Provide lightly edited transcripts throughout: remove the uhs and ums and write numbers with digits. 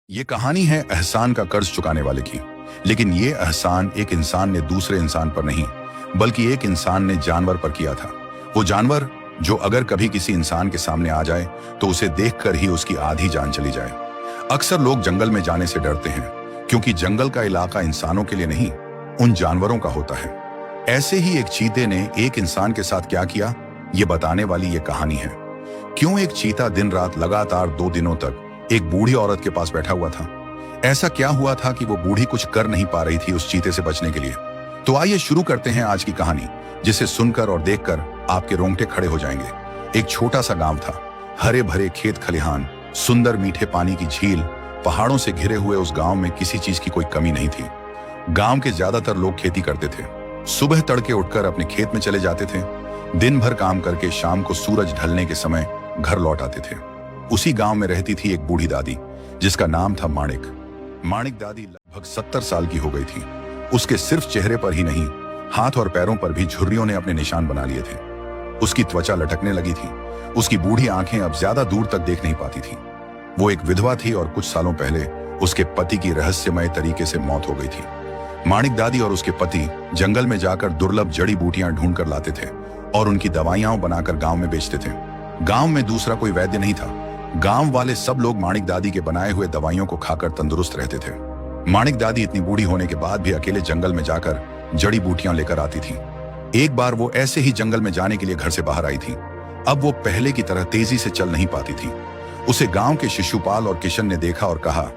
ये कहानी है एहसान का कर्ज चुकाने वाले की। लेकिन ये एहसान एक इंसान ने दूसरे इंसान पर नहीं, बल्कि एक इंसान ने जानवर पर किया था। वो जानवर जो अगर कभी किसी इंसान के सामने आ जाए तो उसे देखकर ही उसकी आधी जान चली जाए। अक्सर लोग जंगल में जाने से डरते हैं क्योंकि जंगल का इलाका इंसानों के लिए नहीं, उन जानवरों का होता है। ऐसे ही एक चीते ने एक इंसान के साथ क्या किया, ये बताने वाली ये कहानी है। क्यों एक चीता दिन रात लगातार 2 दिनों तक एक बूढ़ी औरत के पास बैठा हुआ था। ऐसा क्या हुआ था कि वो बूढ़ी कुछ कर नहीं पा रही थी उस चीते से बचने के लिए। तो आइए शुरू करते हैं आज की कहानी, जिसे सुनकर और देखकर आपके रोंगटे खड़े हो जाएंगे। एक छोटा सा गांव था, हरे भरे खेत खलिहान, सुंदर मीठे पानी की झील, पहाड़ों से घिरे हुए उस गांव में किसी चीज की कोई कमी नहीं थी। गांव के ज्यादातर लोग खेती करते थे। सुबह तड़के उठकर अपने खेत में चले जाते थे। दिन भर काम करके शाम को सूरज ढलने के समय घर लौट आते थे। उसी गांव में रहती थी एक बूढ़ी दादी, जिसका नाम था माणिक। माणिक दादी लगभग 70 साल की हो गई थी। उसके सिर्फ चेहरे पर ही नहीं, हाथ और पैरों पर भी झुर्रियों ने अपने निशान बना लिए थे। उसकी त्वचा लटकने लगी थी। उसकी बूढ़ी आंखें अब ज्यादा दूर तक देख नहीं पाती थी। वो एक विधवा थी और कुछ सालों पहले उसके पति की रहस्यमय तरीके से मौत हो गई थी। माणिक दादी और उसके पति जंगल में जाकर दुर्लभ जड़ी बूटियां ढूंढ कर लाते थे और उनकी दवाइयां बनाकर गांव में बेचते थे। गांव में दूसरा कोई वैद्य नहीं था। गांव वाले सब लोग माणिक दादी के बनाए हुए दवाइयों को खाकर तंदुरुस्त रहते थे। माणिक दादी इतनी बूढ़ी होने के बाद भी अकेले जंगल में जाकर जड़ी बूटियां लेकर आती थी। एक बार वो ऐसे ही जंगल में जाने के लिए घर से बाहर आई थी। अब वो पहले की तरह तेजी से चल नहीं पाती थी। उसे गांव के शिशुपाल और किशन ने देखा और कहा,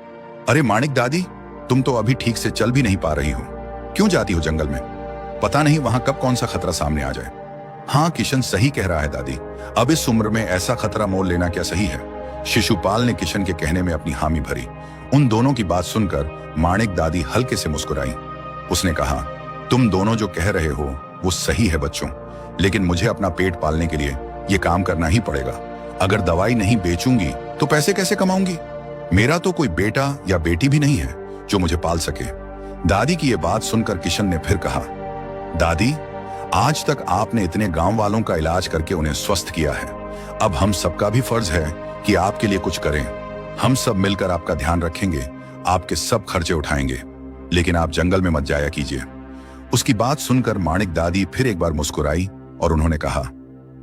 अरे माणिक दादी, तुम तो अभी ठीक से चल भी नहीं पा रही हो। क्यों जाती हो जंगल में? पता नहीं वहां कब कौन सा खतरा सामने आ जाए। हाँ, किशन सही कह रहा है दादी, अब इस उम्र में ऐसा खतरा मोल लेना क्या सही है। शिशुपाल ने किशन के कहने में अपनी हामी भरी। उन दोनों की बात सुनकर माणिक दादी हल्के से मुस्कुराई। उसने कहा, तुम दोनों जो कह रहे हो वो सही है बच्चों, लेकिन मुझे अपना पेट पालने के लिए ये काम करना ही पड़ेगा। अगर दवाई नहीं बेचूंगी तो पैसे कैसे कमाऊंगी? मेरा तो कोई बेटा या बेटी भी नहीं है जो मुझे पाल सके। दादी की ये बात सुनकर किशन ने फिर कहा, दादी, आज तक आपने इतने गांव वालों का इलाज करके उन्हें स्वस्थ किया है। अब हम सबका भी फर्ज है कि आपके लिए कुछ करें। हम सब मिलकर आपका ध्यान रखेंगे, आपके सब खर्चे उठाएंगे, लेकिन आप जंगल में मत जाया कीजिए। उसकी बात सुनकर माणिक दादी फिर एक बार मुस्कुराई और उन्होंने कहा,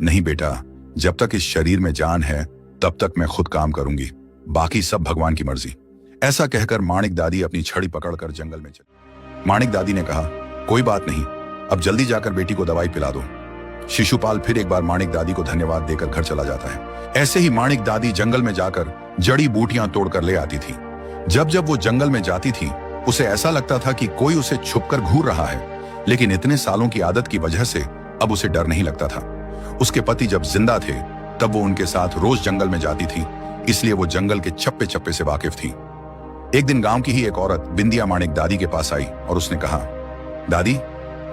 नहीं बेटा, जब तक इस शरीर में जान है तब तक मैं खुद काम करूंगी, बाकी सब भगवान की मर्जी। ऐसा कहकर माणिक दादी अपनी छड़ी पकड़कर जंगल में चली। माणिक दादी ने कहा, कोई बात नहीं, अब जल्दी जाकर बेटी को दवाई पिला दो। शिशुपाल फिर एक बार माणिक दादी को धन्यवाद देकर घर चला जाता है। ऐसे ही माणिक दादी जंगल में जाकर जड़ी बूटियां तोड़कर ले आती थी। जब जब वो जंगल में जाती थी, उसे ऐसा लगता था कि कोई उसे छुपकर घूर रहा है, लेकिन इतने सालों की आदत की वजह से अब उसे डर नहीं लगता था। उसके पति जब जिंदा थे तब वो उनके साथ रोज जंगल में जाती थी, इसलिए वो जंगल के चप्पे चप्पे से वाकिफ थी। एक दिन गांव की ही एक औरत बिंदिया माणिक दादी के पास आई और उसने कहा, दादी,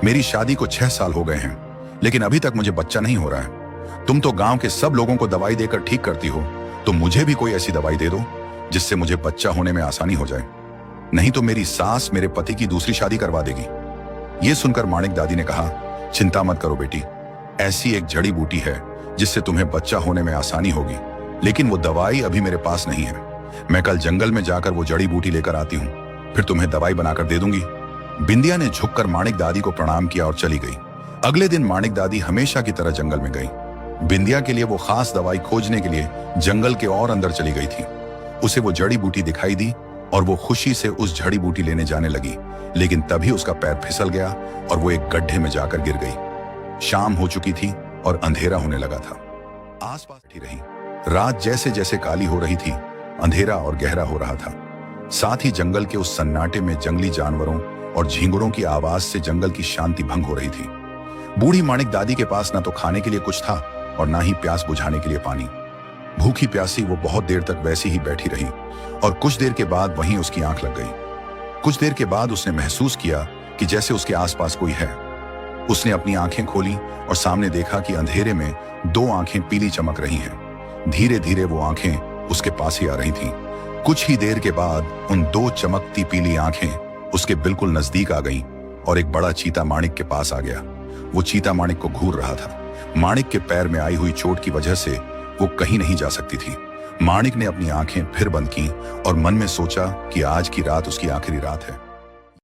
मेरी शादी को 6 साल हो गए हैं, लेकिन अभी तक मुझे बच्चा नहीं हो रहा है। तुम तो गांव के सब लोगों को दवाई देकर ठीक करती हो, तो मुझे भी कोई ऐसी दवाई दे दो जिससे मुझे बच्चा होने में आसानी हो जाए, नहीं तो मेरी सास मेरे पति की दूसरी शादी करवा देगी। ये सुनकर माणिक दादी ने कहा, चिंता मत करो बेटी, ऐसी एक जड़ी बूटी है जिससे तुम्हें बच्चा होने में आसानी होगी, लेकिन वो दवाई अभी मेरे पास नहीं है। मैं कल जंगल में जाकर वो जड़ी बूटी लेकर आती हूँ, फिर तुम्हें दवाई बनाकर दे दूंगी। बिंदिया ने झुककर माणिक दादी को प्रणाम किया और चली गई। अगले दिन माणिक दादी हमेशा की तरह जंगल में गई। बिंदिया के लिए वो खास दवाई खोजने के लिए जंगल के और अंदर चली गई थी। उसे वो जड़ी बूटी दिखाई दी और वो खुशी से उस जड़ी बूटी लेने जाने लगी, लेकिन तभी उसका पैर फिसल गया और वो एक गड्ढे में जाकर गिर गई। शाम हो चुकी थी और अंधेरा होने लगा था। आसपास बैठी रही। रात जैसे जैसे काली हो रही थी, अंधेरा और गहरा हो रहा था। साथ ही जंगल के उस सन्नाटे में जंगली जानवरों और झींगुरों की आवाज से जंगल की शांति भंग हो रही थी। बूढ़ी माणिक दादी के पास ना तो खाने के लिए कुछ था और ना ही प्यास बुझाने के लिए पानी। भूखी प्यासी वो बहुत देर तक वैसी ही बैठी रही और कुछ देर के बाद वहीं उसकी आंख लग गई। कुछ देर के बाद उसने महसूस किया कि जैसे उसके आसपास कोई है। उसने अपनी आंखें खोली और सामने देखा कि अंधेरे में 2 आंखें पीली चमक रही हैं। धीरे धीरे वो आंखें उसके पास ही आ रही थीं। कुछ ही देर के बाद उन 2 चमकती पीली आंखें उसके बिल्कुल नजदीक आ गईं और एक बड़ा चीता माणिक के पास आ गया। वो चीता माणिक को घूर रहा था। माणिक के पैर में आई हुई चोट की वजह से वो कहीं नहीं जा सकती थी। माणिक ने अपनी आंखें फिर बंद की और मन में सोचा कि आज की रात उसकी आखिरी रात है।